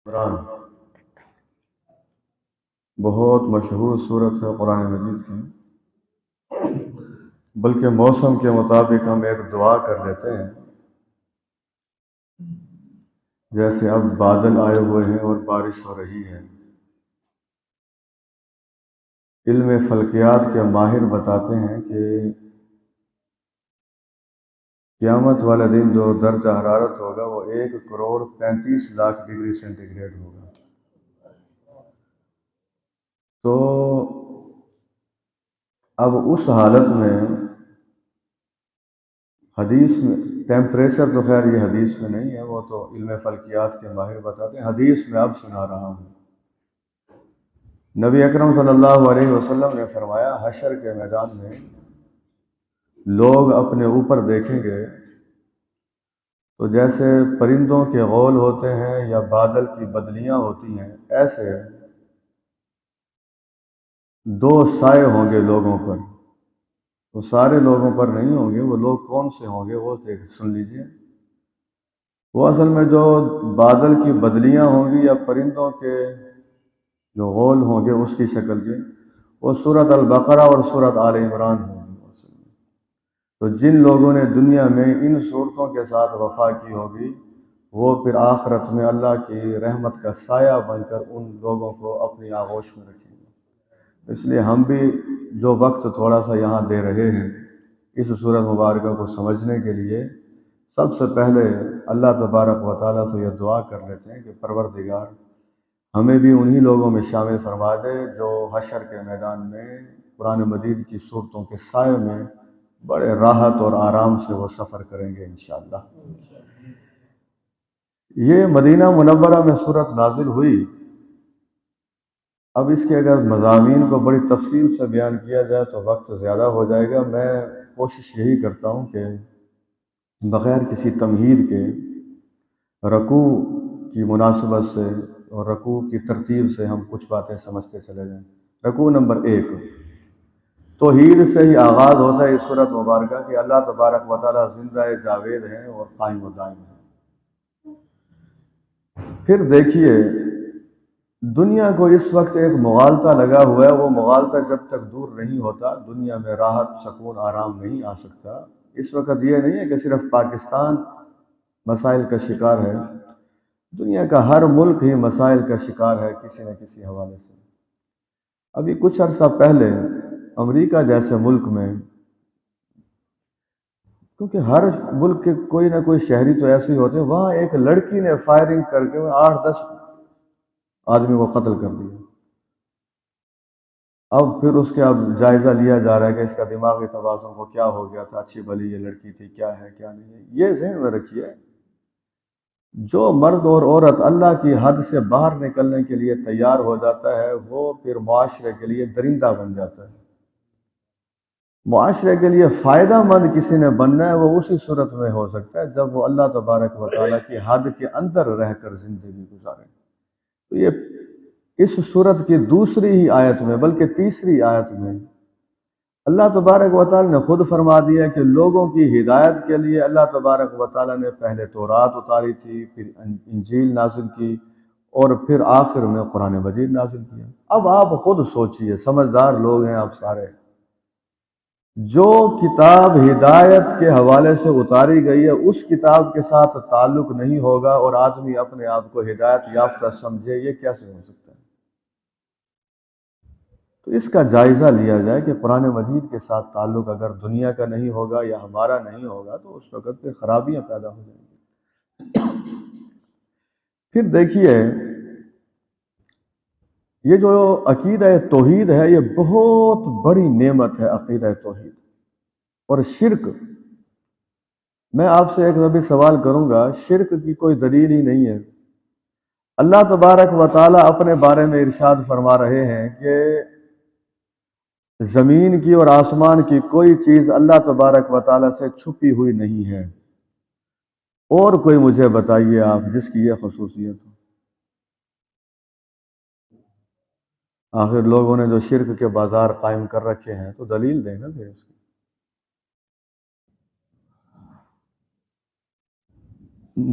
عمران بہت مشہور صورت ہے قرآن مجید کی، بلکہ موسم کے مطابق ہم ایک دعا کر لیتے ہیں۔ جیسے اب بادل آئے ہوئے ہیں اور بارش ہو رہی ہے۔ علم فلکیات کے ماہر بتاتے ہیں کہ قیامت والے دن جو درجہ حرارت ہوگا وہ 1,35,00,000 ڈگری سینٹی گریڈ ہوگا۔ تو اب اس حالت میں حدیث میں ٹیمپریچر تو خیر یہ حدیث میں نہیں ہے، وہ تو علم فلکیات کے ماہر بتاتے ہیں، حدیث میں اب سنا رہا ہوں۔ نبی اکرم صلی اللہ علیہ وسلم نے فرمایا، حشر کے میدان میں لوگ اپنے اوپر دیکھیں گے تو جیسے پرندوں کے غول ہوتے ہیں یا بادل کی بدلیاں ہوتی ہیں، ایسے دو سائے ہوں گے لوگوں پر۔ وہ سارے لوگوں پر نہیں ہوں گے، وہ لوگ کون سے ہوں گے وہ سن لیجئے۔ وہ اصل میں جو بادل کی بدلیاں ہوں گی یا پرندوں کے جو غول ہوں گے اس کی شکل کے، وہ سورۃ البقرہ اور سورۃ آل عمران ہوں گی۔ تو جن لوگوں نے دنیا میں ان صورتوں کے ساتھ وفا کی ہوگی، وہ پھر آخرت میں اللہ کی رحمت کا سایہ بن کر ان لوگوں کو اپنی آغوش میں رکھیں گے۔ اس لیے ہم بھی جو وقت تھوڑا سا یہاں دے رہے ہیں اس سورۃ مبارکہ کو سمجھنے کے لیے، سب سے پہلے اللہ تبارک و تعالیٰ سے یہ دعا کر لیتے ہیں کہ پروردگار ہمیں بھی انہی لوگوں میں شامل فرما دے جو حشر کے میدان میں قرآن مجید کی صورتوں کے سائے میں بڑے راحت اور آرام سے وہ سفر کریں گے انشاءاللہ۔ یہ مدینہ منورہ میں صورت نازل ہوئی۔ اب اس کے اگر مضامین کو بڑی تفصیل سے بیان کیا جائے تو وقت زیادہ ہو جائے گا۔ میں کوشش یہی کرتا ہوں کہ بغیر کسی تمہید کے رکوع کی مناسبت سے اور رکوع کی ترتیب سے ہم کچھ باتیں سمجھتے چلے جائیں۔ رکوع نمبر 1، توحید سے ہی آغاز ہوتا ہے اس سورۃ مبارکہ کہ اللہ تبارک و تعالیٰ زندہ جاوید ہیں اور قائم و دائم ہیں۔ پھر دیکھیے دنیا کو اس وقت ایک مغالطہ لگا ہوا ہے، وہ مغالطہ جب تک دور نہیں ہوتا دنیا میں راحت، سکون، آرام نہیں آ سکتا۔ اس وقت یہ نہیں ہے کہ صرف پاکستان مسائل کا شکار ہے، دنیا کا ہر ملک ہی مسائل کا شکار ہے کسی نہ کسی حوالے سے۔ ابھی کچھ عرصہ پہلے امریکہ جیسے ملک میں، کیونکہ ہر ملک کے کوئی نہ کوئی شہری تو ایسے ہی ہوتے ہیں، وہاں ایک لڑکی نے فائرنگ کر کے 8-10 آدمی کو قتل کر دیا۔ اب پھر اس کے اب جائزہ لیا جا رہا ہے کہ اس کا دماغی توازن کو کیا ہو گیا تھا، اچھی بھلی یہ لڑکی تھی، کیا ہے کیا نہیں ہے۔ یہ ذہن میں رکھیے، جو مرد اور عورت اللہ کی حد سے باہر نکلنے کے لیے تیار ہو جاتا ہے وہ پھر معاشرے کے لیے درندہ بن جاتا ہے۔ معاشرے کے لیے فائدہ مند کسی نے بننا ہے، وہ اسی صورت میں ہو سکتا ہے جب وہ اللہ تبارک و تعالیٰ کی حد کے اندر رہ کر زندگی گزارے۔ تو یہ اس صورت کی دوسری ہی آیت میں، بلکہ تیسری آیت میں اللہ تبارک و تعالیٰ نے خود فرما دیا کہ لوگوں کی ہدایت کے لیے اللہ تبارک و تعالیٰ نے پہلے تورات اتاری تھی، پھر انجیل نازل کی، اور پھر آخر میں قرآن مجید نازل کیا۔ اب آپ خود سوچئے، سمجھدار لوگ ہیں آپ سارے، جو کتاب ہدایت کے حوالے سے اتاری گئی ہے اس کتاب کے ساتھ تعلق نہیں ہوگا اور آدمی اپنے آپ کو ہدایت یافتہ سمجھے، یہ کیسے ہو سکتا ہے؟ تو اس کا جائزہ لیا جائے کہ قرآن مجید کے ساتھ تعلق اگر دنیا کا نہیں ہوگا یا ہمارا نہیں ہوگا تو اس وقت پہ خرابیاں پیدا ہو جائیں گی۔ پھر دیکھیے یہ جو عقیدہ توحید ہے یہ بہت بڑی نعمت ہے، عقیدہ توحید اور شرک۔ میں آپ سے ایک نبی سوال کروں گا، شرک کی کوئی دلیل ہی نہیں ہے۔ اللہ تبارک و تعالیٰ اپنے بارے میں ارشاد فرما رہے ہیں کہ زمین کی اور آسمان کی کوئی چیز اللہ تبارک و تعالیٰ سے چھپی ہوئی نہیں ہے۔ اور کوئی مجھے بتائیے آپ جس کی یہ خصوصیت ہو۔ آخر لوگوں نے جو شرک کے بازار قائم کر رکھے ہیں تو دلیل دیں نا پھر اس کی۔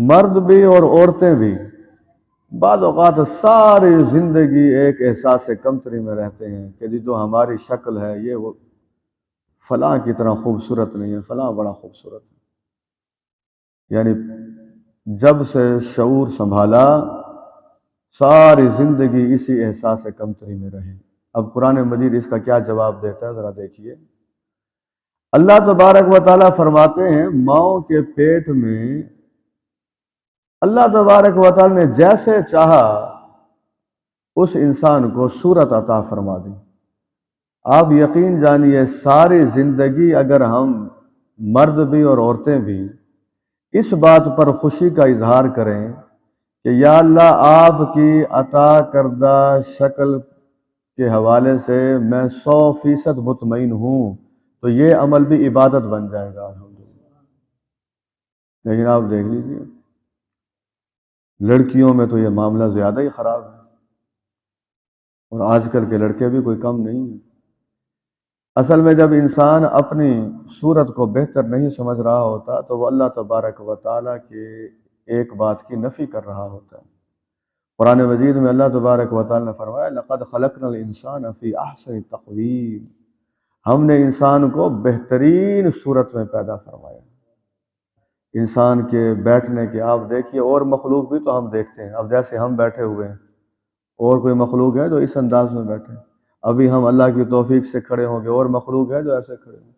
مرد بھی اور عورتیں بھی بعض اوقات ساری زندگی ایک احساس کمتری میں رہتے ہیں کہ جو ہماری شکل ہے یہ وہ فلاں کی طرح خوبصورت نہیں ہے، فلاں بڑا خوبصورت ہے۔ یعنی جب سے شعور سنبھالا ساری زندگی اسی احساس کمتری میں رہے۔ اب قرآن مجید اس کا کیا جواب دیتا ہے ذرا دیکھیے۔ اللہ تبارک و تعالیٰ فرماتے ہیں ماؤں کے پیٹ میں اللہ تبارک و تعالیٰ نے جیسے چاہا اس انسان کو صورت عطا فرما دی۔ آپ یقین جانیے ساری زندگی اگر ہم مرد بھی اور عورتیں بھی اس بات پر خوشی کا اظہار کریں کہ یا اللہ آپ کی عطا کردہ شکل کے حوالے سے میں 100% مطمئن ہوں، تو یہ عمل بھی عبادت بن جائے گا الحمدللہ۔ لیکن آپ دیکھ لیجئے لڑکیوں میں تو یہ معاملہ زیادہ ہی خراب ہے، اور آج کل کے لڑکے بھی کوئی کم نہیں ہیں۔ اصل میں جب انسان اپنی صورت کو بہتر نہیں سمجھ رہا ہوتا تو وہ اللہ تبارک و تعالیٰ کے ایک بات کی نفی کر رہا ہوتا ہے۔ قرآن مجید میں اللہ تبارک و تعالیٰ نے فرمایا لَقَدْ خَلَقْنَا الْإِنسَانَ فِي أَحْسَنِ تَقْوِيمٍ، ہم نے انسان کو بہترین صورت میں پیدا فرمایا۔ انسان کے بیٹھنے کے آپ دیکھیے، اور مخلوق بھی تو ہم دیکھتے ہیں، اب جیسے ہم بیٹھے ہوئے ہیں اور کوئی مخلوق ہے جو اس انداز میں بیٹھے، ابھی ہم اللہ کی توفیق سے کھڑے ہوں گے اور مخلوق ہے جو ایسے کھڑے ہوں،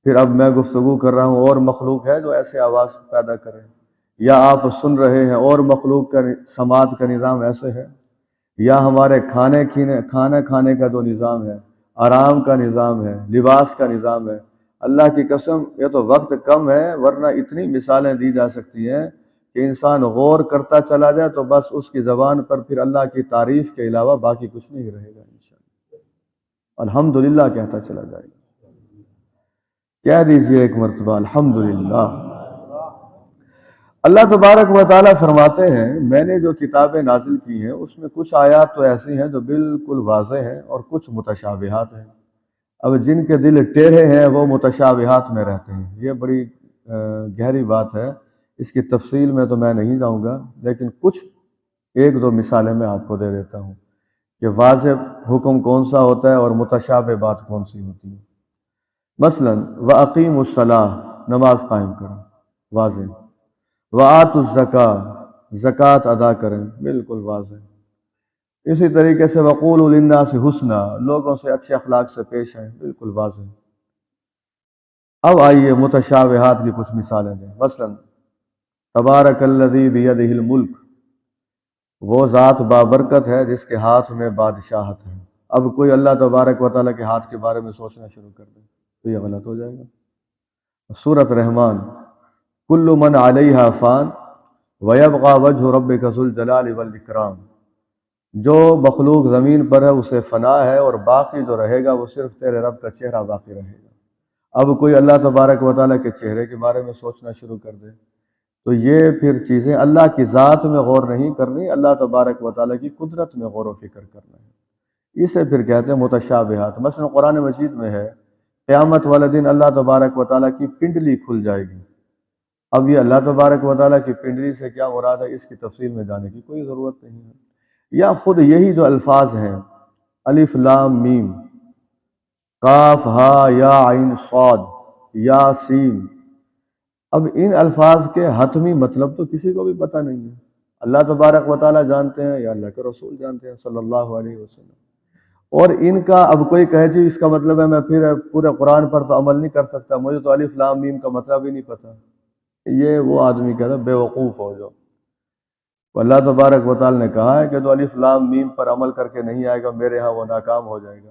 پھر اب میں گفتگو کر رہا ہوں اور مخلوق ہے جو ایسے آواز پیدا کرے، یا آپ سن رہے ہیں اور مخلوق کا سماعت کا نظام ایسے ہے، یا ہمارے کھانا کھانے کا جو نظام ہے، آرام کا نظام ہے، لباس کا نظام ہے، اللہ کی قسم یہ تو وقت کم ہے ورنہ اتنی مثالیں دی جا سکتی ہیں کہ انسان غور کرتا چلا جائے تو بس اس کی زبان پر پھر اللہ کی تعریف کے علاوہ باقی کچھ نہیں رہے گا انشاءاللہ۔ الحمدللہ کہتا چلا جائے گا۔ کہہ دیجئے ایک مرتبہ الحمدللہ۔ اللہ تبارک و تعالیٰ فرماتے ہیں میں نے جو کتابیں نازل کی ہیں اس میں کچھ آیات تو ایسی ہیں جو بالکل واضح ہیں اور کچھ متشابہات ہیں۔ اب جن کے دل ٹیڑھے ہیں وہ متشابہات میں رہتے ہیں، یہ بڑی گہری بات ہے، اس کی تفصیل میں تو میں نہیں جاؤں گا، لیکن کچھ ایک دو مثالیں میں آپ کو دے دیتا ہوں کہ واضح حکم کون سا ہوتا ہے اور متشابہ بات کون سی ہوتی ہے۔ مثلا وَأَقِيمُوا الصَّلَاةَ، نماز قائم کریں، واضح۔ وَآتُوا الزَّكَاةَ، زکوٰۃ ادا کریں، بالکل واضح۔ اسی طریقے سے وَقُولُوا لِلنَّاسِ حُسْنًا، لوگوں سے اچھے اخلاق سے پیش آئیں، بالکل واضح۔ اب آئیے متشابہات کی کچھ مثالیں دیں۔ مثلا تبارک الذی بیدہ الملک، وہ ذات بابرکت ہے جس کے ہاتھ میں بادشاہت ہے۔ اب کوئی اللہ تبارک و تعالیٰ کے ہاتھ کے بارے میں سوچنا شروع کر دے تو یہ غلط ہو جائے گا۔ سورۃ رحمان، کل من علیہا فان ویبقی وجہ ربک ذو الجلال والاکرام، جو مخلوق زمین پر ہے اسے فنا ہے اور باقی جو رہے گا وہ صرف تیرے رب کا چہرہ باقی رہے گا۔ اب کوئی اللہ تبارک و تعالیٰ کے چہرے کے بارے میں سوچنا شروع کر دے تو یہ پھر چیزیں اللہ کی ذات میں غور نہیں کرنی، اللہ تبارک و تعالیٰ کی قدرت میں غور و فکر کرنا ہے، اسے پھر کہتے ہیں متشابہات۔ مثلا قرآن مجید میں ہے قیامت والے دن اللہ تبارک و تعالیٰ کی پنڈلی کھل جائے گی۔ اب یہ اللہ تبارک و تعالیٰ کی پنڈلی سے کیا مراد ہے اس کی تفصیل میں جانے کی کوئی ضرورت نہیں ہے، یا خود یہی جو الفاظ ہیں الف لام میم، کاف ہا یا عین صاد یا سین، اب ان الفاظ کے حتمی مطلب تو کسی کو بھی پتہ نہیں ہے، اللہ تبارک و تعالیٰ جانتے ہیں یا اللہ کے رسول جانتے ہیں صلی اللہ علیہ وسلم، اور ان کا اب کوئی کہے جی اس کا مطلب ہے میں پھر پورے قرآن پر تو عمل نہیں کر سکتا، مجھے تو الف لام میم کا مطلب ہی نہیں پتہ، یہ وہ آدمی کہتا ہے بے وقوف ہو جو۔ اللہ تبارک و تعالیٰ نے کہا ہے کہ جو الف لام میم پر عمل کر کے نہیں آئے گا میرے ہاں وہ ناکام ہو جائے گا۔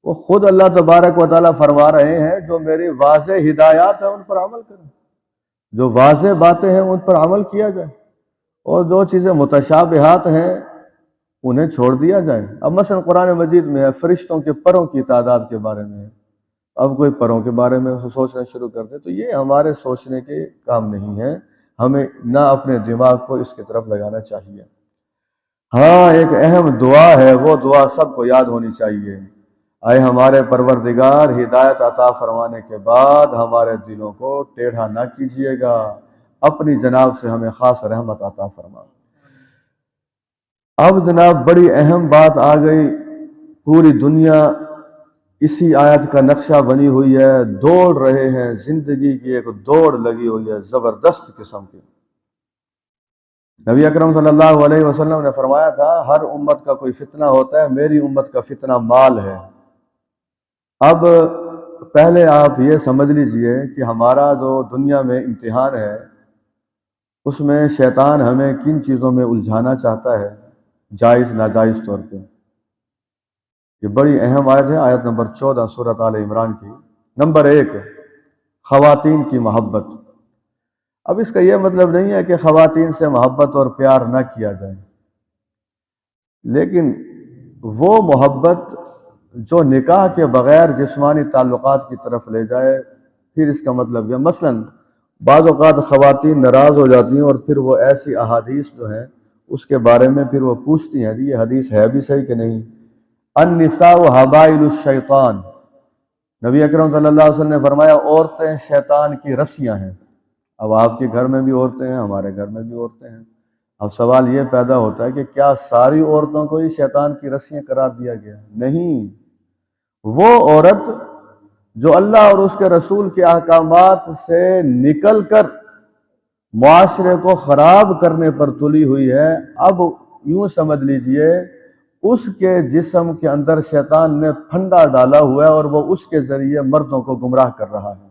وہ خود اللہ تبارک و تعالیٰ فرما رہے ہیں جو میری واضح ہدایات ہیں ان پر عمل کریں، جو واضح باتیں ہیں ان پر عمل کیا جائے، اور جو چیزیں متشابہات ہیں انہیں چھوڑ دیا جائے۔ اب مثلا قرآن مجید میں ہے فرشتوں کے پروں کی تعداد کے بارے میں ہے، اب کوئی پروں کے بارے میں سوچنا شروع کر دے تو یہ ہمارے سوچنے کے کام نہیں ہے، ہمیں نہ اپنے دماغ کو اس کی طرف لگانا چاہیے۔ ہاں ایک اہم دعا ہے، وہ دعا سب کو یاد ہونی چاہیے، اے ہمارے پروردگار ہدایت عطا فرمانے کے بعد ہمارے دلوں کو ٹیڑھا نہ کیجیے گا، اپنی جناب سے ہمیں خاص رحمت عطا فرما۔ اب جناب بڑی اہم بات آ گئی، پوری دنیا اسی آیت کا نقشہ بنی ہوئی ہے، دوڑ رہے ہیں، زندگی کی ایک دوڑ لگی ہوئی ہے زبردست قسم کی۔ نبی اکرم صلی اللہ علیہ وسلم نے فرمایا تھا ہر امت کا کوئی فتنہ ہوتا ہے، میری امت کا فتنہ مال ہے۔ اب پہلے آپ یہ سمجھ لیجئے کہ ہمارا جو دنیا میں امتحان ہے اس میں شیطان ہمیں کن چیزوں میں الجھانا چاہتا ہے جائز ناجائز طور پہ۔ یہ بڑی اہم آیت ہے، آیت نمبر 14 سورۃ آل عمران کی۔ نمبر 1، خواتین کی محبت۔ اب اس کا یہ مطلب نہیں ہے کہ خواتین سے محبت اور پیار نہ کیا جائے، لیکن وہ محبت جو نکاح کے بغیر جسمانی تعلقات کی طرف لے جائے، پھر اس کا مطلب یہ مثلاً بعض اوقات خواتین ناراض ہو جاتی ہیں اور پھر وہ ایسی احادیث جو ہیں اس کے بارے میں پھر وہ پوچھتی ہیں جی یہ حدیث ہے بھی صحیح کہ نہیں۔ النساء حبائل الشیطان، نبی اکرم صلی اللہ علیہ وسلم نے فرمایا عورتیں شیطان کی رسیاں ہیں۔ اب آپ کے گھر میں بھی عورتیں ہیں، ہمارے گھر میں بھی عورتیں ہیں۔ اب سوال یہ پیدا ہوتا ہے کہ کیا ساری عورتوں کو ہی شیطان کی رسیاں قرار دیا گیا؟ نہیں، وہ عورت جو اللہ اور اس کے رسول کے احکامات سے نکل کر معاشرے کو خراب کرنے پر تلی ہوئی ہے، اب یوں سمجھ لیجئے اس کے جسم کے اندر شیطان نے پھندا ڈالا ہوا ہے اور وہ اس کے ذریعے مردوں کو گمراہ کر رہا ہے۔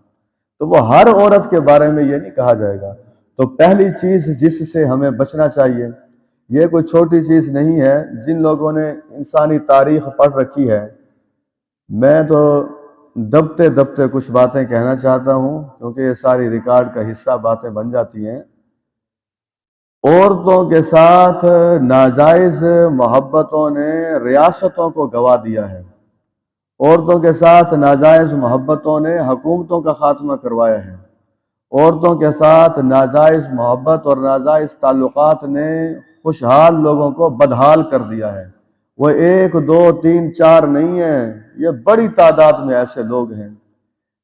تو وہ ہر عورت کے بارے میں یہ نہیں کہا جائے گا۔ تو پہلی چیز جس سے ہمیں بچنا چاہیے، یہ کوئی چھوٹی چیز نہیں ہے۔ جن لوگوں نے انسانی تاریخ پڑھ رکھی ہے، میں تو دبتے دبتے کچھ باتیں کہنا چاہتا ہوں کیونکہ یہ ساری ریکارڈ کا حصہ باتیں بن جاتی ہیں۔ عورتوں کے ساتھ ناجائز محبتوں نے ریاستوں کو گوا دیا ہے، عورتوں کے ساتھ ناجائز محبتوں نے حکومتوں کا خاتمہ کروایا ہے، عورتوں کے ساتھ ناجائز محبت اور ناجائز تعلقات نے خوشحال لوگوں کو بدحال کر دیا ہے۔ وہ 1 2 3 4 نہیں ہیں، یہ بڑی تعداد میں ایسے لوگ ہیں۔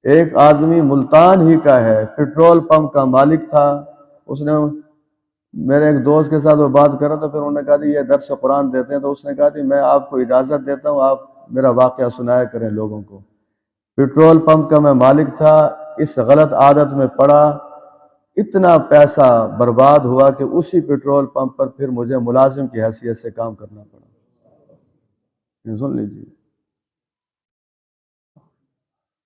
ایک آدمی ملتان ہی کا ہے، پیٹرول پمپ کا مالک تھا، اس نے میرے ایک دوست کے ساتھ وہ بات کر رہا تو پھر انہوں نے کہا کہ یہ درس قرآن دیتے ہیں، تو اس نے کہا کہ میں آپ کو اجازت دیتا ہوں آپ میرا واقعہ سنایا کریں لوگوں کو۔ پیٹرول پمپ کا میں مالک تھا، اس غلط عادت میں پڑا، اتنا پیسہ برباد ہوا کہ اسی پیٹرول پمپ پر پھر مجھے ملازم کی حیثیت سے کام کرنا پڑا۔ سن لیجیے،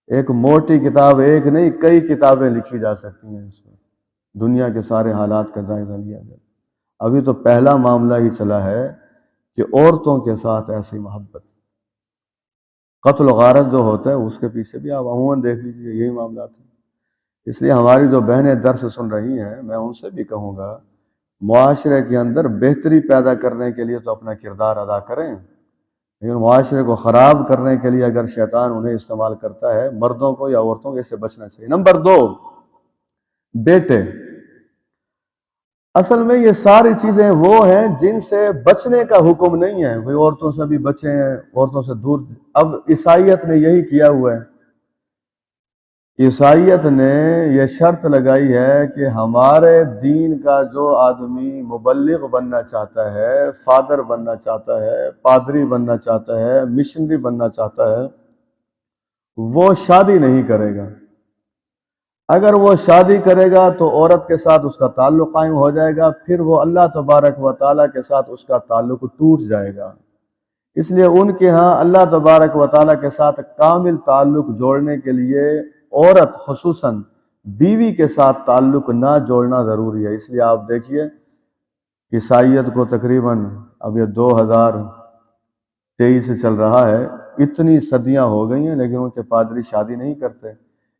ایک موٹی کتاب ایک نہیں کئی کتابیں لکھی جا سکتی ہیں اس میں، دنیا کے سارے حالات کا جائزہ لیا جائے۔ ابھی تو پہلا معاملہ ہی چلا ہے کہ عورتوں کے ساتھ ایسی محبت، قتل و غارت جو ہوتا ہے اس کے پیچھے بھی آپ عموماً دیکھ لیجیے یہی معاملات ہیں۔ اس لیے ہماری جو بہنیں درس سن رہی ہیں، میں ان سے بھی کہوں گا معاشرے کے اندر بہتری پیدا کرنے کے لیے تو اپنا کردار ادا کریں، لیکن معاشرے کو خراب کرنے کے لیے اگر شیطان انہیں استعمال کرتا ہے، مردوں کو یا عورتوں کو اس سے بچنا چاہیے۔ نمبر 2، بیٹے۔ اصل میں یہ ساری چیزیں وہ ہیں جن سے بچنے کا حکم نہیں ہے، بھئی عورتوں سے بھی بچیں، عورتوں سے دور۔ اب عیسائیت نے یہی کیا ہوا ہے، عیسائیت نے یہ شرط لگائی ہے کہ ہمارے دین کا جو آدمی مبلغ بننا چاہتا ہے، فادر بننا چاہتا ہے، پادری بننا چاہتا ہے، مشنری بننا چاہتا ہے، وہ شادی نہیں کرے گا۔ اگر وہ شادی کرے گا تو عورت کے ساتھ اس کا تعلق قائم ہو جائے گا، پھر وہ اللہ تبارک و تعالیٰ کے ساتھ اس کا تعلق ٹوٹ جائے گا۔ اس لیے ان کے ہاں اللہ تبارک و تعالیٰ کے ساتھ کامل تعلق جوڑنے کے لیے عورت خصوصاً بیوی کے ساتھ تعلق نہ جوڑنا ضروری ہے۔ اس لیے آپ دیکھیے عیسائیت کو تقریباً اب یہ 2023 سے چل رہا ہے، اتنی صدیاں ہو گئی ہیں لیکن ان کے پادری شادی نہیں کرتے۔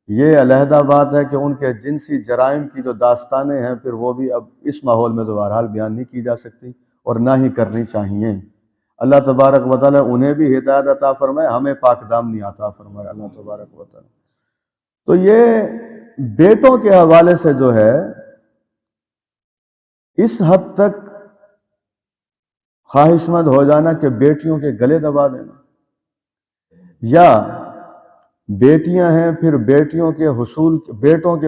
یہ علیحدہ بات ہے کہ ان کے جنسی جرائم کی جو داستانیں ہیں پھر وہ بھی اب اس ماحول میں تو بہرحال بیان نہیں کی جا سکتی اور نہ ہی کرنی چاہیے۔ اللہ تبارک و تعالیٰ انہیں بھی ہدایت عطا فرمائے، ہمیں پاک دامنی عطا فرمائے اللہ تبارک و تعالیٰ۔ تو یہ بیٹوں کے حوالے سے جو ہے اس حد تک خواہش مند ہو جانا کہ بیٹیوں کے گلے دبا دینا، یا بیٹیاں ہیں پھر بیٹوں کے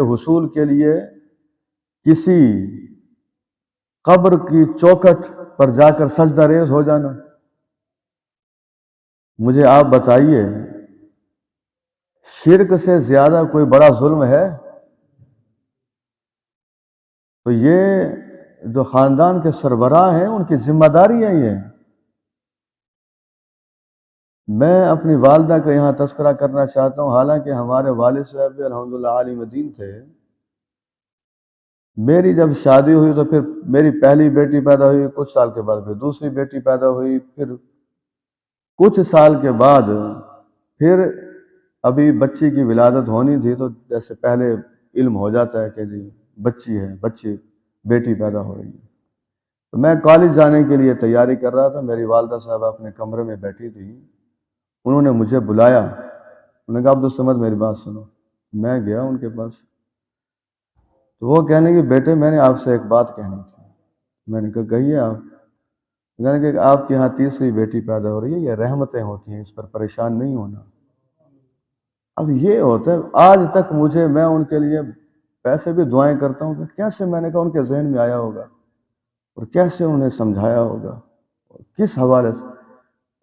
حصول کے لیے کسی قبر کی چوکھٹ پر جا کر سجدہ ریز ہو جانا. مجھے آپ بتائیے شرک سے زیادہ کوئی بڑا ظلم ہے؟ تو یہ جو خاندان کے سربراہ ہیں ان کی ذمہ داری ہے یہ. میں اپنی والدہ کا یہاں تذکرہ کرنا چاہتا ہوں، حالانکہ ہمارے والد صاحب بھی الحمدللہ عالم دین تھے. میری جب شادی ہوئی تو پھر میری پہلی بیٹی پیدا ہوئی، کچھ سال کے بعد پھر دوسری بیٹی پیدا ہوئی، پھر کچھ سال کے بعد پھر ابھی بچی کی ولادت ہونی تھی، تو جیسے پہلے علم ہو جاتا ہے کہ جی بچی ہے، بچی بیٹی پیدا ہو رہی ہے. تو میں کالج جانے کے لیے تیاری کر رہا تھا. میری والدہ صاحب اپنے کمرے میں بیٹھی تھی. انہوں نے مجھے بلایا. انہوں نے کہا عبدالصمد میری بات سنو. میں گیا ان کے پاس. تو وہ کہنے کہ بیٹے میں نے آپ سے ایک بات کہنی تھی. میں نے کہا کہیے آپ. میں نے کہا کہ آپ کے یہاں تیسری بیٹی پیدا ہو رہی ہے، یہ رحمتیں ہوتی ہیں، اس پر پریشان نہیں ہونا. اب یہ ہوتا ہے آج تک میں ان کے لیے پیسے بھی دعائیں کرتا ہوں کہ کیسے، میں نے کہا ان کے ذہن میں آیا ہوگا اور کیسے انہیں سمجھایا ہوگا اور کس حوالے سے.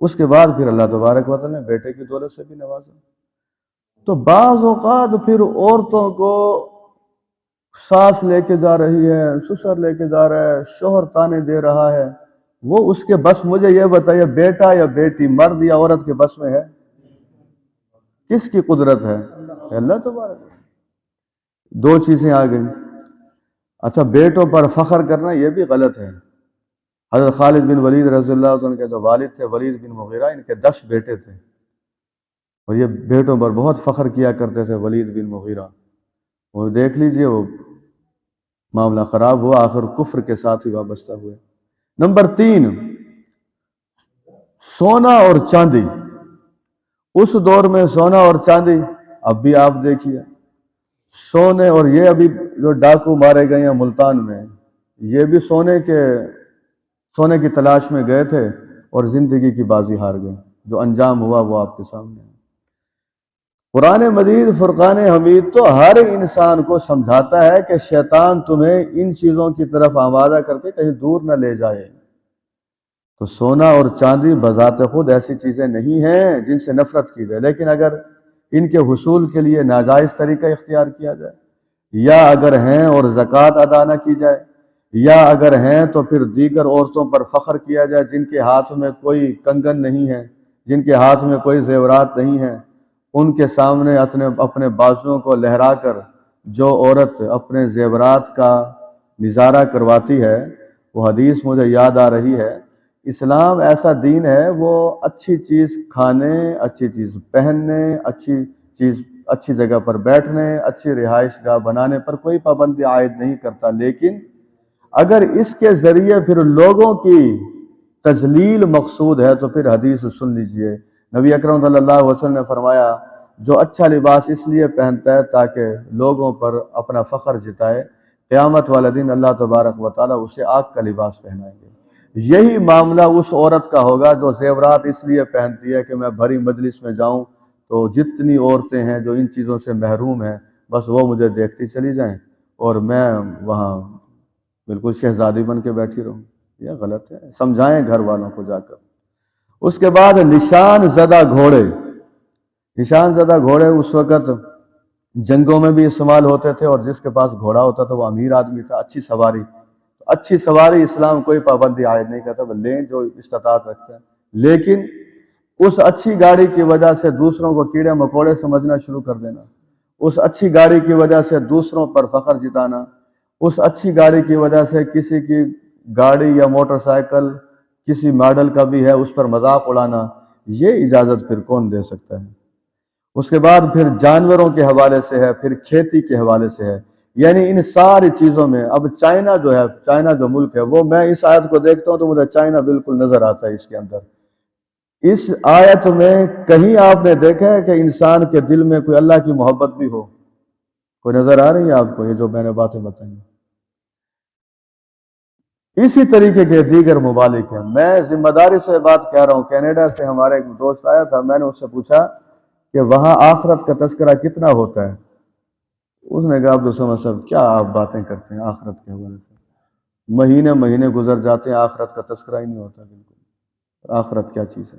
اس کے بعد پھر اللہ تبارک و تعالیٰ نے بیٹے کی دولت سے بھی نوازا. تو بعض اوقات پھر عورتوں کو ساس لے کے جا رہی ہے، سسر لے کے جا رہا ہے، شوہر تانے دے رہا ہے، وہ اس کے بس. مجھے یہ بتائیے بیٹا یا بیٹی، مرد یا عورت کے بس میں ہے؟ کس کی قدرت ہے؟ اللہ تبارک. دو چیزیں آ گئیں. اچھا بیٹوں پر فخر کرنا یہ بھی غلط ہے. حضرت خالد بن ولید رضی اللہ عنہ کے جو والد تھے ولید بن مغیرہ، ان کے 10 بیٹے تھے اور یہ بیٹوں پر بہت فخر کیا کرتے تھے ولید بن مغیرہ. اور دیکھ لیجئے وہ معاملہ خراب ہوا، آخر کفر کے ساتھ ہی وابستہ ہوئے. نمبر 3، سونا اور چاندی. اس دور میں سونا اور چاندی، اب بھی آپ دیکھیے سونے، اور یہ ابھی جو ڈاکو مارے گئے ہیں ملتان میں، یہ بھی سونے کی تلاش میں گئے تھے اور زندگی کی بازی ہار گئے. جو انجام ہوا وہ آپ کے سامنے ہے. قرآن مجید فرقان حمید تو ہر انسان کو سمجھاتا ہے کہ شیطان تمہیں ان چیزوں کی طرف آمادہ کر کے کہیں دور نہ لے جائے. تو سونا اور چاندی بذات خود ایسی چیزیں نہیں ہیں جن سے نفرت کی جائے، لیکن اگر ان کے حصول کے لیے ناجائز طریقہ اختیار کیا جائے، یا اگر ہیں اور زکوٰۃ ادا نہ کی جائے، یا اگر ہیں تو پھر دیگر عورتوں پر فخر کیا جائے جن کے ہاتھ میں کوئی کنگن نہیں ہے، جن کے ہاتھ میں کوئی زیورات نہیں ہیں، ان کے سامنے اپنے بازوؤں کو لہرا کر جو عورت اپنے زیورات کا نظارہ کرواتی ہے، وہ حدیث مجھے یاد آ رہی ہے. اسلام ایسا دین ہے وہ اچھی چیز کھانے، اچھی چیز پہننے، اچھی جگہ پر بیٹھنے، اچھی رہائش گاہ بنانے پر کوئی پابندی عائد نہیں کرتا. لیکن اگر اس کے ذریعے پھر لوگوں کی تذلیل مقصود ہے تو پھر حدیث سن لیجئے. نبی اکرم صلی اللہ علیہ وسلم نے فرمایا جو اچھا لباس اس لیے پہنتا ہے تاکہ لوگوں پر اپنا فخر جتائے، قیامت والے دن اللہ تبارک و تعالیٰ اسے آگ کا لباس پہنائیں گے. یہی معاملہ اس عورت کا ہوگا جو زیورات اس لیے پہنتی ہے کہ میں بھری مجلس میں جاؤں تو جتنی عورتیں ہیں جو ان چیزوں سے محروم ہیں بس وہ مجھے دیکھتی چلی جائیں اور میں وہاں بالکل شہزادی بن کے بیٹھی رہوں. یہ غلط ہے، سمجھائیں گھر والوں کو جا کر. اس کے بعد نشان زدہ گھوڑے. نشان زدہ گھوڑے اس وقت جنگوں میں بھی استعمال ہوتے تھے، اور جس کے پاس گھوڑا ہوتا تھا وہ امیر آدمی تھا. اچھی سواری اسلام کوئی پابندی عائد نہیں کرتا، وہ لیں جو استطاعت رکھتے ہیں. لیکن اس اچھی گاڑی کی وجہ سے دوسروں کو کیڑے مکوڑے سمجھنا شروع کر دینا، اس اچھی گاڑی کی وجہ سے دوسروں پر فخر جتانا، اس اچھی گاڑی کی وجہ سے کسی کی گاڑی یا موٹر سائیکل کسی ماڈل کا بھی ہے اس پر مذاق اڑانا، یہ اجازت پھر کون دے سکتا ہے؟ اس کے بعد پھر جانوروں کے حوالے سے ہے، پھر کھیتی کے حوالے سے ہے. یعنی ان ساری چیزوں میں اب چائنا جو ملک ہے، وہ میں اس آیت کو دیکھتا ہوں تو مجھے چائنا بالکل نظر آتا ہے. اس کے اندر اس آیت میں کہیں آپ نے دیکھا ہے کہ انسان کے دل میں کوئی اللہ کی محبت بھی ہو؟ کوئی نظر آ رہی ہے آپ کو یہ جو میں نے باتیں بتائیں؟ اسی طریقے کے دیگر ممالک ہیں. میں ذمہ داری سے بات کہہ رہا ہوں. کینیڈا سے ہمارا ایک دوست آیا تھا، میں نے اس سے پوچھا کہ وہاں آخرت کا تذکرہ کتنا ہوتا ہے؟ اس نے کہا عبدالصمد صاحب کیا آپ باتیں کرتے ہیں آخرت کے حوالے سے؟ مہینے مہینے گزر جاتے ہیں، آخرت کا تذکرہ ہی نہیں ہوتا بالکل۔ آخرت کیا چیز ہے؟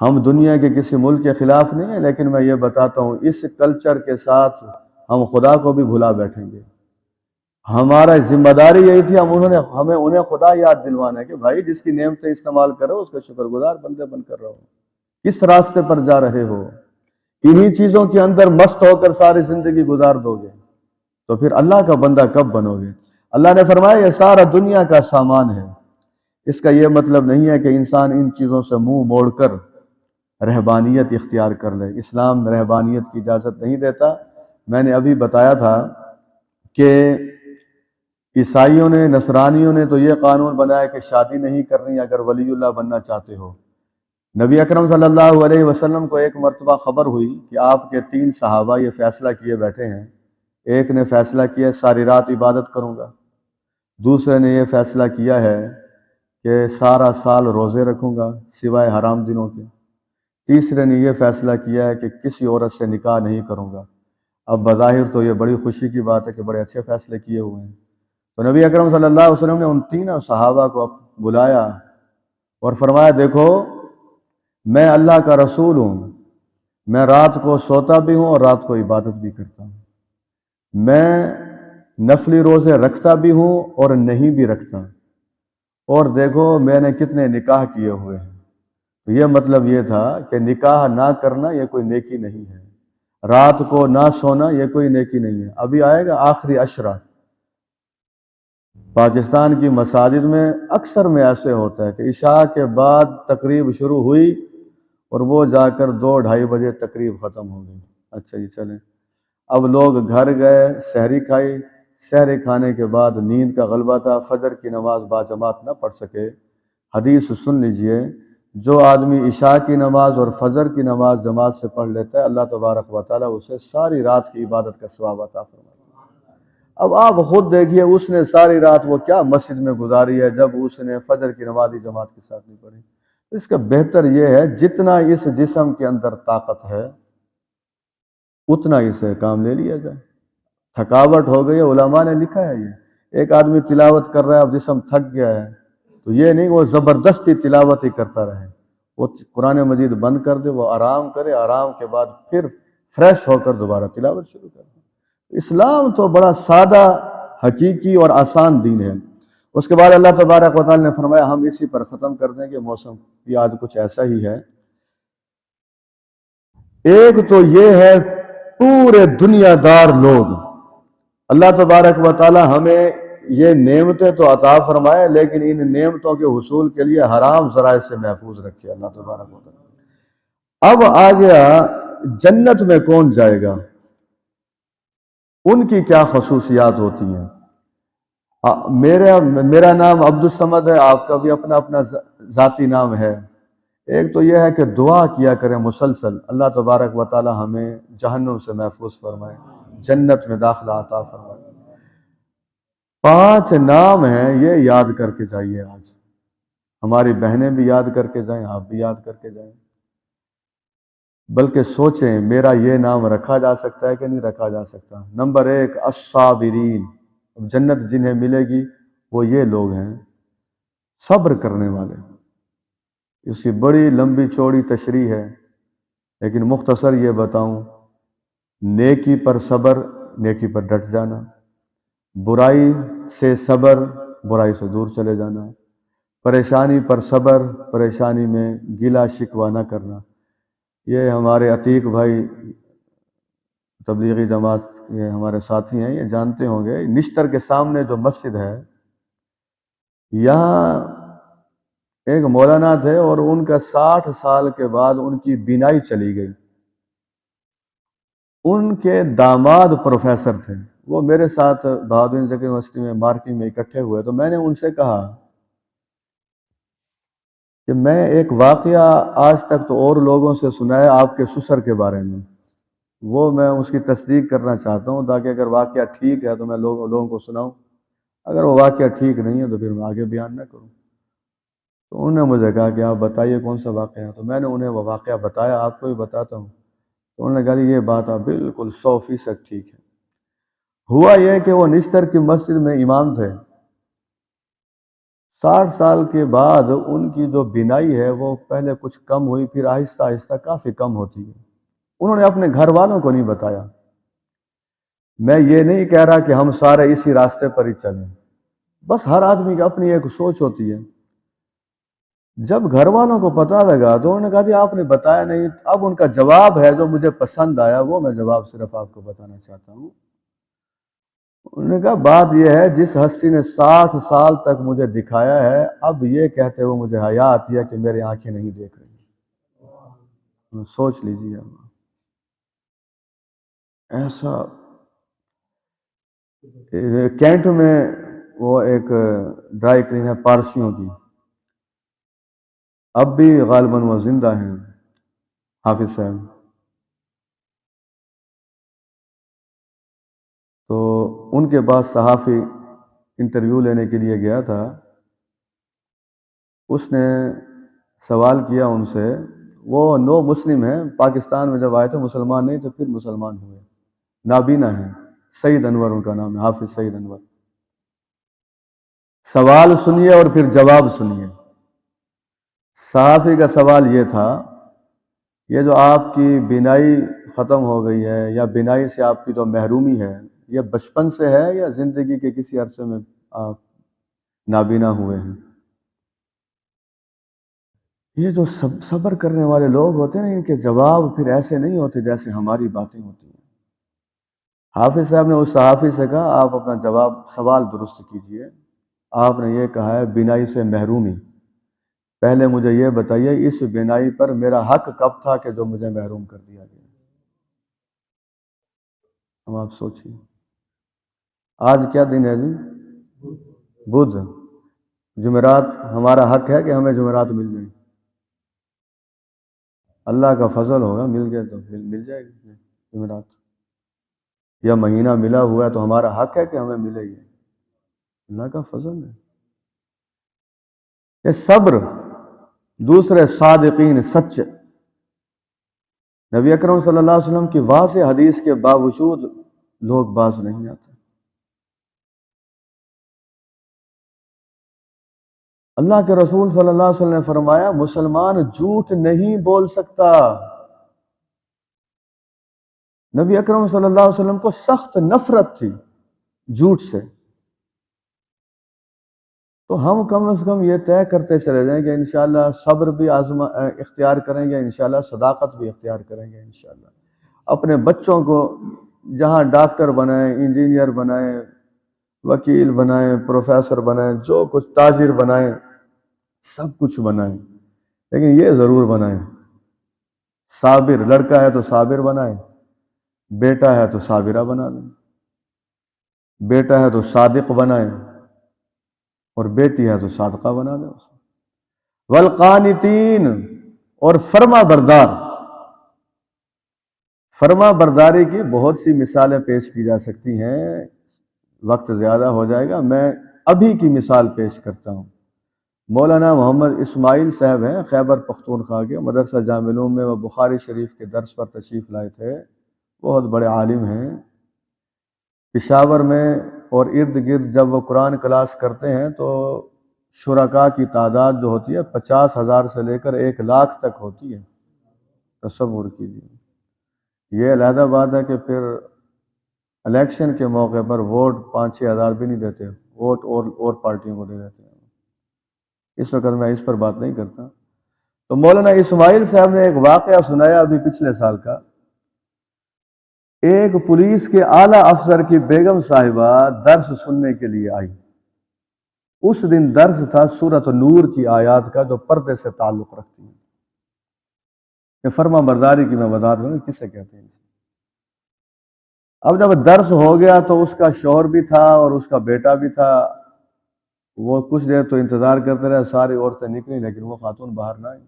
ہم دنیا کے کسی ملک کے خلاف نہیں ہیں، لیکن میں یہ بتاتا ہوں اس کلچر کے ساتھ ہم خدا کو بھی بھلا بیٹھیں گے۔ ہمارا ذمہ داری یہی تھی، ہمیں انہیں خدا یاد دلوانا ہے کہ بھائی جس کی نعمتیں استعمال کرو اس کے شکر گزار بندے بن کر رہو۔ کس راستے پر جا رہے ہو؟ انہی چیزوں کے اندر مست ہو کر ساری زندگی گزار دو گے تو پھر اللہ کا بندہ کب بنو گے؟ اللہ نے فرمایا یہ سارا دنیا کا سامان ہے۔ اس کا یہ مطلب نہیں ہے کہ انسان ان چیزوں سے منہ موڑ کر رہبانیت اختیار کر لے۔ اسلام رہبانیت کی اجازت نہیں دیتا۔ میں نے ابھی بتایا تھا کہ عیسائیوں نے، نصرانیوں نے تو یہ قانون بنایا کہ شادی نہیں کرنی اگر ولی اللہ بننا چاہتے ہو۔ نبی اکرم صلی اللہ علیہ وسلم کو ایک مرتبہ خبر ہوئی کہ آپ کے 3 صحابہ یہ فیصلہ کیے بیٹھے ہیں۔ ایک نے فیصلہ کیا ساری رات عبادت کروں گا، دوسرے نے یہ فیصلہ کیا ہے کہ سارا سال روزے رکھوں گا سوائے حرام دنوں کے، تیسرے نے یہ فیصلہ کیا ہے کہ کسی عورت سے نکاح نہیں کروں گا۔ اب بظاہر تو یہ بڑی خوشی کی بات ہے کہ بڑے اچھے فیصلے کیے ہوئے ہیں۔ تو نبی اکرم صلی اللہ علیہ وسلم نے ان 3 صحابہ کو بلایا اور فرمایا دیکھو میں اللہ کا رسول ہوں، میں رات کو سوتا بھی ہوں اور رات کو عبادت بھی کرتا ہوں، میں نفلی روزے رکھتا بھی ہوں اور نہیں بھی رکھتا، اور دیکھو میں نے کتنے نکاح کیے ہوئے ہیں۔ تو یہ مطلب یہ تھا کہ نکاح نہ کرنا یہ کوئی نیکی نہیں ہے، رات کو نہ سونا یہ کوئی نیکی نہیں ہے۔ ابھی آئے گا آخری عشرہ، پاکستان کی مساجد میں اکثر میں ایسے ہوتا ہے کہ عشاء کے بعد تقریب شروع ہوئی اور وہ جا کر 2-2:30 بجے تقریب ختم ہو گئی۔ اچھا جی چلیں، اب لوگ گھر گئے، سحری کھائی، سحری کھانے کے بعد نیند کا غلبہ تھا، فجر کی نماز باجماعت نہ پڑھ سکے۔ حدیث سن لیجئے، جو آدمی عشاء کی نماز اور فجر کی نماز جماعت سے پڑھ لیتا ہے اللہ تبارک و تعالیٰ اسے ساری رات کی عبادت کا ثواب عطا فرماتا ہے۔ اب آپ خود دیکھیے اس نے ساری رات وہ کیا مسجد میں گزاری ہے جب اس نے فجر کی نماز جماعت کے ساتھ نہیں پڑھی۔ اس کا بہتر یہ ہے جتنا اس جسم کے اندر طاقت ہے اتنا اسے کام لے لیا جائے۔ تھکاوٹ ہو گئی ہے، علماء نے لکھا ہے یہ ایک آدمی تلاوت کر رہا ہے اب جسم تھک گیا ہے تو یہ نہیں وہ زبردستی تلاوت ہی کرتا رہے، وہ قرآن مجید بند کر دے، وہ آرام کرے، آرام کے بعد پھر فریش ہو کر دوبارہ تلاوت شروع کر دے۔ اسلام تو بڑا سادہ، حقیقی اور آسان دین ہے۔ اس کے بعد اللہ تبارک و تعالی نے فرمایا ہم اسی پر ختم کر دیں گے، موسم بھی آج کچھ ایسا ہی ہے۔ ایک تو یہ ہے پورے دنیا دار لوگ، اللہ تبارک و تعالی ہمیں یہ نعمتیں تو عطا فرمائے لیکن ان نعمتوں کے حصول کے لیے حرام ذرائع سے محفوظ رکھے اللہ تبارک و تعالی۔ اب آ گیا جنت میں کون جائے گا، ان کی کیا خصوصیات ہوتی ہیں۔ میرا نام عبد الصمد ہے، آپ کا بھی اپنا اپنا ذاتی نام ہے۔ ایک تو یہ ہے کہ دعا کیا کریں مسلسل، اللہ تبارک و تعالی ہمیں جہنم سے محفوظ فرمائے، جنت میں داخلہ عطا فرمائے۔ 5 نام ہیں، یہ یاد کر کے جائیے، آج ہماری بہنیں بھی یاد کر کے جائیں، آپ بھی یاد کر کے جائیں، بلکہ سوچیں میرا یہ نام رکھا جا سکتا ہے کہ نہیں رکھا جا سکتا۔ نمبر 1 الصابرین، جنت جنہیں ملے گی وہ یہ لوگ ہیں صبر کرنے والے۔ اس کی بڑی لمبی چوڑی تشریح ہے لیکن مختصر یہ بتاؤں، نیکی پر صبر، نیکی پر ڈٹ جانا، برائی سے صبر، برائی سے دور چلے جانا، پریشانی پر صبر، پریشانی میں گلہ شکوہ نہ کرنا۔ یہ ہمارے عتیق بھائی تبلیغی جماعت یہ ہمارے ساتھی ہیں، یہ جانتے ہوں گے نشتر کے سامنے جو مسجد ہے یہاں ایک مولانا تھے اور ان کا 60 سال کے بعد ان کی بینائی چلی گئی۔ ان کے داماد پروفیسر تھے، وہ میرے ساتھ بہادر جگہ یونیورسٹی میں مارکنگ میں اکٹھے ہوئے تو میں نے ان سے کہا کہ میں ایک واقعہ آج تک تو اور لوگوں سے سنا ہے آپ کے سسر کے بارے میں، وہ میں اس کی تصدیق کرنا چاہتا ہوں تاکہ اگر واقعہ ٹھیک ہے تو میں لوگوں کو سناؤں، اگر وہ واقعہ ٹھیک نہیں ہے تو پھر میں آگے بیان نہ کروں۔ تو انہوں نے مجھے کہا کہ آپ بتائیے کون سا واقعہ ہے، تو میں نے انہیں وہ واقعہ بتایا، آپ کو بھی بتاتا ہوں۔ تو انہوں نے کہا یہ بات آپ بالکل 100% ٹھیک ہے۔ ہوا یہ کہ وہ نشتر کی مسجد میں امام تھے 60 سال کے بعد ان کی جو بینائی ہے وہ پہلے کچھ کم ہوئی، پھر آہستہ آہستہ کافی کم ہوتی ہے۔ انہوں نے اپنے گھر والوں کو نہیں بتایا۔ میں یہ نہیں کہہ رہا کہ ہم سارے اسی راستے پر ہی چلیں، بس ہر آدمی کی اپنی ایک سوچ ہوتی ہے۔ جب گھر والوں کو پتہ لگا تو انہوں نے کہا کہ آپ نے بتایا نہیں۔ اب ان کا جواب ہے جو مجھے پسند آیا، وہ میں جواب صرف آپ کو بتانا چاہتا ہوں۔ انہوں نے کہا بات یہ ہے، جس ہستی نے 60 سال تک مجھے دکھایا ہے، اب یہ کہتے ہوئے مجھے حیا آتی ہے کہ میری آنکھیں نہیں دیکھ رہی۔ سوچ لیجیے ایسا۔ کینٹ میں وہ ایک ڈرائی کلین ہے پارسیوں کی، اب بھی غالباً وہ زندہ ہیں، حافظ صاحب۔ تو ان کے پاس صحافی انٹرویو لینے کے لیے گیا تھا، اس نے سوال کیا ان سے، وہ نو مسلم ہیں، پاکستان میں جب آئے تھے مسلمان نہیں تو پھر مسلمان ہوئے، نابینا ہیں، سعید انور ان کا نام ہے، حافظ سعید انور۔ سوال سنیے اور پھر جواب سنیے۔ صحافی کا سوال یہ تھا، یہ جو آپ کی بینائی ختم ہو گئی ہے یا بینائی سے آپ کی جو محرومی ہے، یہ بچپن سے ہے یا زندگی کے کسی عرصے میں آپ نابینا ہوئے ہیں؟ یہ جو صبر کرنے والے لوگ ہوتے ہیں نا، ان کے جواب پھر ایسے نہیں ہوتے جیسے ہماری باتیں ہوتی ہیں۔ حافظ صاحب نے اس صحافی سے کہا آپ اپنا سوال درست کیجئے۔ آپ نے یہ کہا ہے بینائی سے محرومی، پہلے مجھے یہ بتائیے اس بینائی پر میرا حق کب تھا کہ جو مجھے محروم کر دیا گیا؟ ہم آپ سوچیے، آج کیا دن ہے جی؟ بدھ۔ جمعرات ہمارا حق ہے کہ ہمیں جمعرات مل جائیں؟ اللہ کا فضل ہوگا، مل گئے تو مل جائے گی جمعرات، یا مہینہ ملا ہوا ہے تو ہمارا حق ہے کہ ہمیں ملے گی، اللہ کا فضل ہے۔ یہ صبر، دوسرے صادقین سچ، نبی اکرم صلی اللہ علیہ وسلم کی واضح حدیث کے باوجود لوگ باز نہیں آتے۔ اللہ کے رسول صلی اللہ علیہ وسلم نے فرمایا مسلمان جھوٹ نہیں بول سکتا۔ نبی اکرم صلی اللہ علیہ وسلم کو سخت نفرت تھی جھوٹ سے، تو ہم کم از کم یہ طے کرتے چلے جائیں کہ انشاءاللہ صبر بھی اختیار کریں گے، انشاءاللہ صداقت بھی اختیار کریں گے، انشاءاللہ اپنے بچوں کو جہاں ڈاکٹر بنائیں، انجینئر بنائیں، وکیل بنائیں، پروفیسر بنائیں، جو کچھ تاجر بنائیں، سب کچھ بنائیں، لیکن یہ ضرور بنائیں صابر۔ لڑکا ہے تو صابر بنائیں، بیٹا ہے تو صابرہ بنا دیں، بیٹا ہے تو صادق بنائیں، اور بیٹی ہے تو صادقہ بنا دیں اسے۔ والقانتین، اور فرما بردار۔ فرما برداری کی بہت سی مثالیں پیش کی جا سکتی ہیں، وقت زیادہ ہو جائے گا، میں ابھی کی مثال پیش کرتا ہوں۔ مولانا محمد اسماعیل صاحب ہیں، خیبر پختونخوا کے، مدرسہ جامع العلوم میں وہ بخاری شریف کے درس پر تشریف لائے تھے، بہت بڑے عالم ہیں۔ پشاور میں اور ارد گرد جب وہ قرآن کلاس کرتے ہیں تو شرکاء کی تعداد جو ہوتی ہے 50,000 سے لے کر 1,00,000 تک ہوتی ہے، تصور کیجیے۔ یہ علیحدہ بات ہے کہ پھر الیکشن کے موقع پر ووٹ 5-6 ہزار بھی نہیں دیتے، ووٹ اور پارٹیوں کو دے دیتے ہیں۔ اس وقت میں اس پر بات نہیں کرتا۔ تو مولانا اسماعیل صاحب نے ایک واقعہ سنایا ابھی پچھلے سال کا۔ ایک پولیس کے اعلیٰ افسر کی بیگم صاحبہ درس سننے کے لیے آئی۔ اس دن درس تھا سورۃ نور کی آیات کا، جو پردے سے تعلق رکھتی ہیں۔ یہ فرما برداری کی میں وضاحت کروں کسے کہتے ہیں۔ اب جب درس ہو گیا تو اس کا شوہر بھی تھا اور اس کا بیٹا بھی تھا، وہ کچھ دیر تو انتظار کرتے رہے، ساری عورتیں نکلی لیکن وہ خاتون باہر نہ آئی۔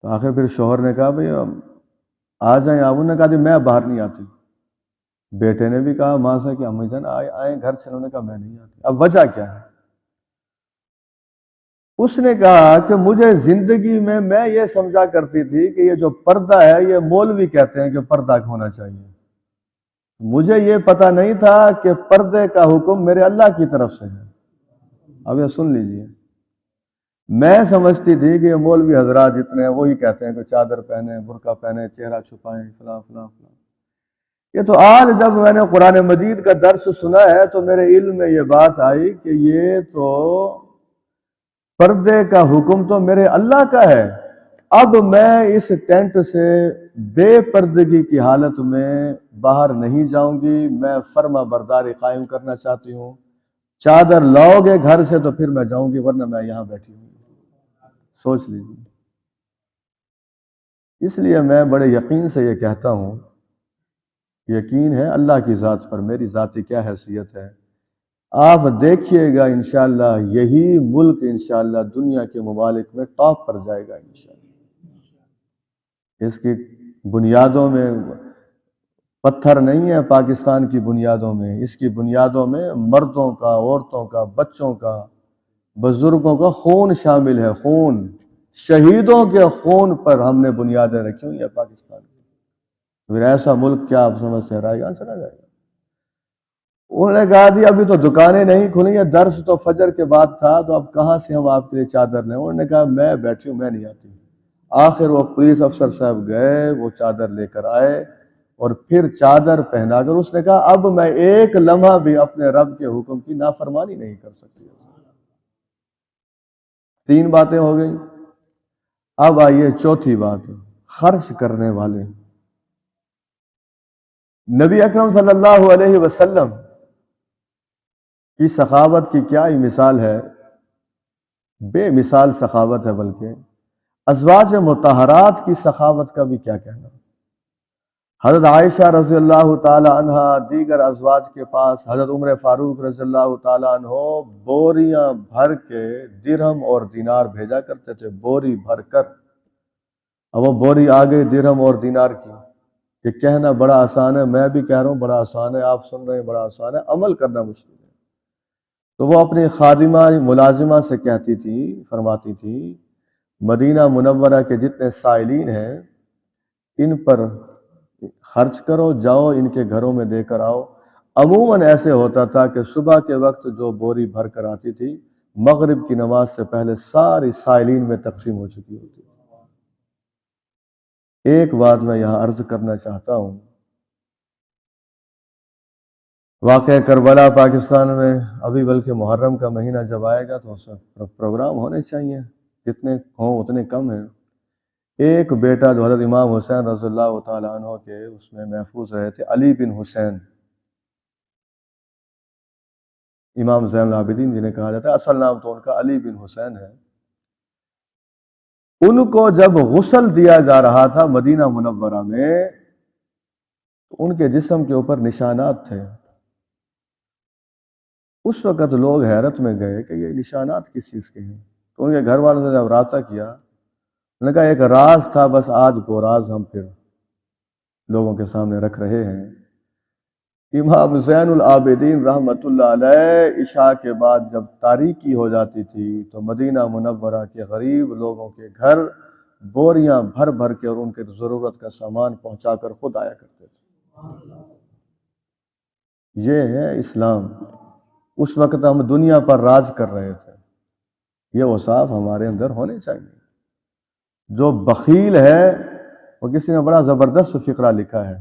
تو آخر پھر شوہر نے کہا بھئی آ جائیں آپ، انہوں نے کہا میں باہر نہیں آتی۔ بیٹے نے بھی کہا ماں سے کہ امی جان آئیں گھر سے، انہوں نے کہا میں نہیں آتی۔ اب وجہ کیا ہے؟ اس نے کہا کہ مجھے زندگی میں یہ سمجھا کرتی تھی کہ یہ جو پردہ ہے یہ مولوی کہتے ہیں کہ پردہ ہونا چاہیے، مجھے یہ پتہ نہیں تھا کہ پردے کا حکم میرے اللہ کی طرف سے ہے۔ اب یہ سن لیجئے، میں سمجھتی تھی کہ یہ مولوی حضرات جتنے ہیں وہی کہتے ہیں کہ چادر پہنے، برقع پہنے، چہرہ چھپائیں، فلاں فلاں فلاں۔ یہ تو آج جب میں نے قرآن مجید کا درس سنا ہے تو میرے علم میں یہ بات آئی کہ یہ تو پردے کا حکم تو میرے اللہ کا ہے۔ اب میں اس ٹینٹ سے بے پردگی کی حالت میں باہر نہیں جاؤں گی، میں فرما برداری قائم کرنا چاہتی ہوں۔ چادر لاؤ گے گھر سے تو پھر میں جاؤں گی، ورنہ میں یہاں بیٹھی ہوں۔ سوچ لیجیے۔ اس لیے میں بڑے یقین سے یہ کہتا ہوں، یقین ہے اللہ کی ذات پر، میری ذاتی کیا حیثیت ہے، آپ دیکھیے گا انشاءاللہ یہی ملک انشاءاللہ دنیا کے ممالک میں ٹاپ پر جائے گا انشاءاللہ۔ اس کی بنیادوں میں پتھر نہیں ہے، پاکستان کی بنیادوں میں، اس کی بنیادوں میں مردوں کا، عورتوں کا، بچوں کا، بزرگوں کا خون شامل ہے، خون، شہیدوں کے خون پر ہم نے بنیادیں رکھی ہوئی ہیں پاکستان کی۔ پھر ایسا ملک کیا آپ سمجھ سے رہے گا، چلا جائے گا۔ انہوں نے کہا دی ابھی تو دکانیں نہیں کھلی ہیں، درس تو فجر کے بعد تھا، تو اب کہاں سے ہم آپ کے لیے چادر لیں؟ انہوں نے کہا میں بیٹھی ہوں، میں نہیں آتی۔ آخر وہ پولیس افسر صاحب گئے، وہ چادر لے کر آئے اور پھر چادر پہنا کر اس نے کہا اب میں ایک لمحہ بھی اپنے رب کے حکم کی نافرمانی نہیں کر سکتی۔ 3 باتیں ہو گئیں، اب آئیے چوتھی بات، خرچ کرنے والے۔ نبی اکرم صلی اللہ علیہ وسلم کی سخاوت کی کیا ہی مثال ہے، بے مثال سخاوت ہے، بلکہ ازواج مطہرات کی سخاوت کا بھی کیا کہنا۔ حضرت عائشہ رضی اللہ تعالی عنہ دیگر ازواج کے پاس حضرت عمر فاروق رضی اللہ تعالی عنہ بوریاں بھر کے درہم اور دینار بھیجا کرتے تھے، بوری بھر کر۔ اب وہ بوری آ گئی درہم اور دینار کی، یہ کہنا بڑا آسان ہے، میں بھی کہہ رہا ہوں بڑا آسان ہے، آپ سن رہے ہیں بڑا آسان ہے، عمل کرنا مشکل ہے۔ تو وہ اپنی خادمہ ملازمہ سے کہتی تھی، فرماتی تھی مدینہ منورہ کے جتنے سائلین ہیں ان پر خرچ کرو، جاؤ ان کے گھروں میں دے کر آؤ۔ عموماً ایسے ہوتا تھا کہ صبح کے وقت جو بوری بھر کر آتی تھی مغرب کی نماز سے پہلے ساری سائلین میں تقسیم ہو چکی ہوتی تھی۔ ایک بات میں یہاں عرض کرنا چاہتا ہوں، واقع کربلا پاکستان میں ابھی بلکہ محرم کا مہینہ جب آئے گا تو اس میں پروگرام ہونے چاہیے، جتنے ہوں اتنے کم ہیں۔ ایک بیٹا جو حضرت امام حسین رضی اللہ تعالیٰ عنہ کے اس میں محفوظ رہے تھے، علی بن حسین، امام زین العابدین جنہیں کہا جاتا ہے، اصل نام تو ان کا علی بن حسین ہے۔ ان کو جب غسل دیا جا رہا تھا مدینہ منورہ میں تو ان کے جسم کے اوپر نشانات تھے۔ اس وقت لوگ حیرت میں گئے کہ یہ نشانات کس چیز کے ہیں، تو ان کے گھر والوں نے جب رابطہ کیا، انہوں نے کہا ایک راز تھا، بس آج وہ راز ہم پھر لوگوں کے سامنے رکھ رہے ہیں۔ امام زین العابدین رحمۃ اللہ علیہ عشاء کے بعد جب تاریکی ہو جاتی تھی تو مدینہ منورہ کے غریب لوگوں کے گھر بوریاں بھر بھر کے اور ان کے ضرورت کا سامان پہنچا کر خود آیا کرتے تھے۔ یہ ہے اسلام۔ اس وقت ہم دنیا پر راج کر رہے تھے، یہ اوصاف ہمارے اندر ہونے چاہیے۔ جو بخیل ہے، وہ کسی نے بڑا زبردست فقرہ لکھا ہے،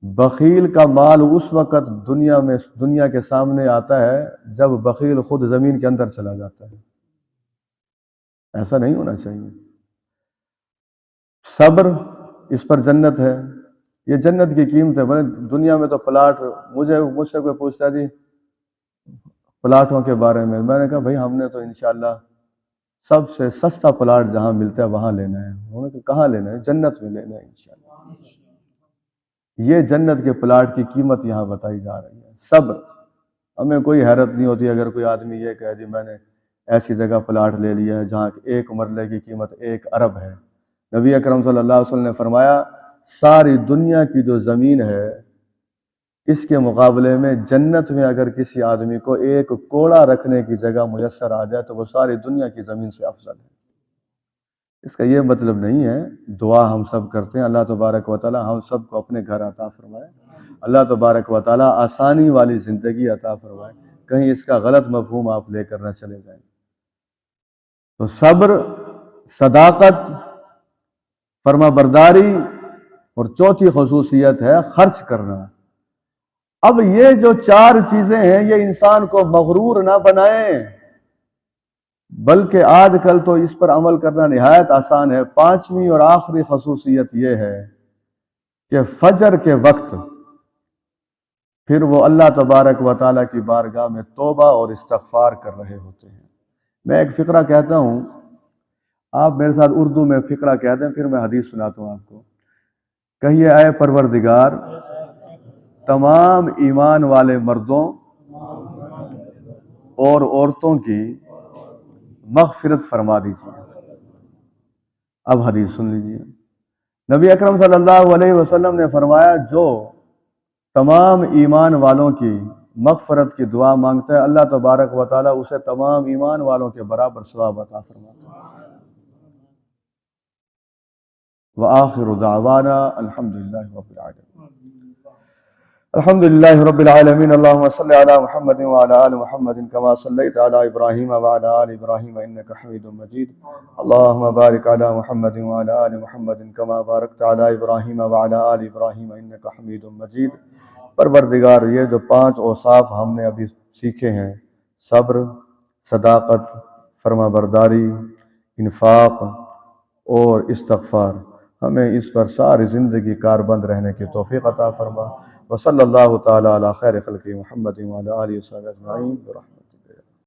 بخیل کا مال اس وقت دنیا کے سامنے آتا ہے جب بخیل خود زمین کے اندر چلا جاتا ہے۔ ایسا نہیں ہونا چاہیے۔ صبر، اس پر جنت ہے، یہ جنت کی قیمت ہے۔ دنیا میں تو پلاٹ، مجھ سے کوئی پوچھتا جی پلاٹوں کے بارے میں نے کہا بھائی ہم نے تو انشاءاللہ سب سے سستا پلاٹ جہاں ملتا ہے وہاں لینا ہے۔ انہوں نے کہا کہاں لینا ہے؟ جنت میں لینا ہے انشاءاللہ۔ یہ جنت کے پلاٹ کی قیمت یہاں بتائی جا رہی ہے۔ صبر، ہمیں کوئی حیرت نہیں ہوتی اگر کوئی آدمی یہ کہے جی میں نے ایسی جگہ پلاٹ لے لیا ہے جہاں ایک مرلے کی قیمت 1 ارب ہے۔ نبی اکرم صلی اللہ علیہ وسلم نے فرمایا ساری دنیا کی جو زمین ہے اس کے مقابلے میں جنت میں اگر کسی آدمی کو ایک کوڑا رکھنے کی جگہ میسر آ جائے تو وہ ساری دنیا کی زمین سے افضل ہے۔ اس کا یہ مطلب نہیں ہے، دعا ہم سب کرتے ہیں اللہ تبارک و تعالی ہم سب کو اپنے گھر عطا فرمائے، اللہ تبارک و تعالی آسانی والی زندگی عطا فرمائے۔ کہیں اس کا غلط مفہوم آپ لے کر نہ چلے جائیں۔ تو صبر، صداقت، فرما برداری، اور چوتھی خصوصیت ہے خرچ کرنا۔ اب یہ جو چار چیزیں ہیں یہ انسان کو مغرور نہ بنائیں، بلکہ آج کل تو اس پر عمل کرنا نہایت آسان ہے۔ پانچویں اور آخری خصوصیت یہ ہے کہ فجر کے وقت پھر وہ اللہ تبارک و تعالیٰ کی بارگاہ میں توبہ اور استغفار کر رہے ہوتے ہیں۔ میں ایک فقرہ کہتا ہوں، آپ میرے ساتھ اردو میں فقرہ کہتے ہیں، پھر میں حدیث سناتا ہوں آپ کو۔ کہیے اے پروردگار، تمام ایمان والے مردوں اور عورتوں کی مغفرت فرما دیجیے۔ اب حدیث سن لیجیے۔ نبی اکرم صلی اللہ علیہ وسلم نے فرمایا، جو تمام ایمان والوں کی مغفرت کی دعا مانگتا ہے، اللہ تبارک و تعالیٰ اسے تمام ایمان والوں کے برابر ثواب عطا فرماتا ہے۔ وآخر دعوانا الحمدللہ رب العالمین۔ الحمدللہ رب العالمین۔ اللہم صلی علی محمد وعلی آل محمد کما صلیت علی ابراہیم وعلی آل ابراہیم انک حمید مجید۔ اللہم بارک علی محمد وعلی آل محمد کما بارکت علی ابراہیم وعلی آل ابراہیم انک حمید مجید۔ پروردگار، یہ جو 5 اوصاف ہم نے ابھی سیکھے ہیں، صبر، صداقت، فرما برداری، انفاق اور استغفار، ہمیں اس پر ساری زندگی کاربند رہنے کی توفیق عطا فرما۔ وصلی اللہ تعالی علی خیر خلق محمد وعلی آلہ وصحبہ اجمعین برحمتہ۔